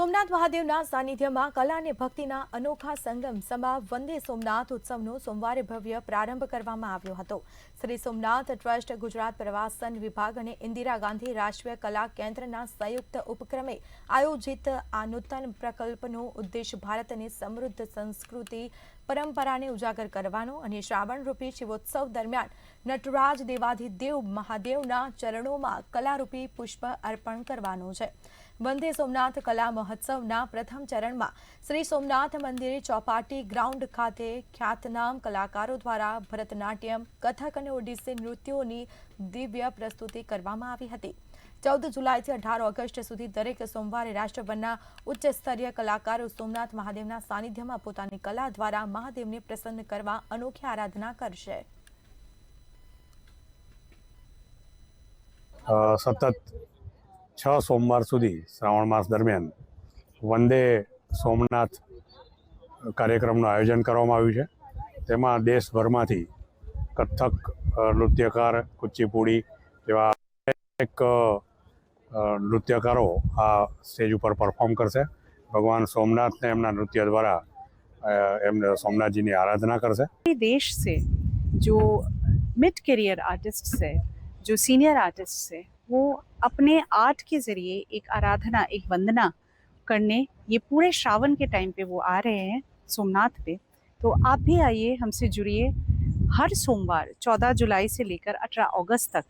સોમનાથ મહાદેવના સાનિધ્યમાં કલા અને ભક્તિના અનોખા સંગમ સમા વંદે સોમનાથ ઉત્સવનો સોમવારે ભવ્ય પ્રારંભ કરવામાં આવ્યો હતો। શ્રી સોમનાથ ટ્રસ્ટ, ગુજરાત પ્રવાસન વિભાગ અને ઇન્દિરા ગાંધી રાષ્ટ્રીય કલા કેન્દ્રના સંયુક્ત ઉપક્રમે આયોજિત આ નૂતન પ્રકલ્પનો ઉદ્દેશ ભારતની સમૃદ્ધ સંસ્કૃતિ પરંપરાને ઉજાગર કરવાનો અને શ્રાવણરૂપી શિવોત્સવ દરમિયાન નટરાજ દેવાધિદેવ મહાદેવના ચરણોમાં કલારૂપી પુષ્પ અર્પણ કરવાનો છે। વંદે સોમનાથ કલા મહોત્સવના પ્રથમ ચરણમાં શ્રી સોમનાથ મંદિર ચોપાટી ગ્રાઉન્ડ ખાતે ખ્યાતનામ કલાકારો દ્વારા ભરતનાટ્યમ, કથક અને ઓડિસી નૃત્યોની દિવ્ય પ્રસ્તુતિ કરવામાં આવી હતી। 14 જુલાઈથી 18 ઓગસ્ટ સુધી દરેક સોમવારે રાષ્ટ્રભરના ઉચ્ચ સ્તરીય કલાકારો સોમનાથ મહાદેવના સાનિધ્યમાં પોતાની કલા દ્વારા મહાદેવને પ્રસન્ન કરવા અનોખી આરાધના કરશે। સતત 6 સોમવાર સુધી શ્રાવણ માસ દરમિયાન વંદે સોમનાથ કાર્યક્રમનું આયોજન કરવામાં આવ્યું છે। તેમાં દેશભરમાંથી કથક નૃત્યકાર, કુચીપુડી જેવા અનેક નૃત્યકારો આ સ્ટેજ ઉપર પરફોર્મ કરશે। ભગવાન સોમનાથને એમના નૃત્ય દ્વારા એમને સોમનાથજીની આરાધના કરશે। देश से जो मिड करियर आर्टिस्ट है, जो सीनियर आर्टिस्ट है, वो अपने आर्ट के ज़रिए एक आराधना, एक वंदना करने ये पूरे श्रावण के टाइम पे वो आ रहे हैं सोमनाथ पे। तो आप भी आइए, हमसे जुड़िए। हर सोमवार 14 जुलाई से लेकर 18 अगस्त तक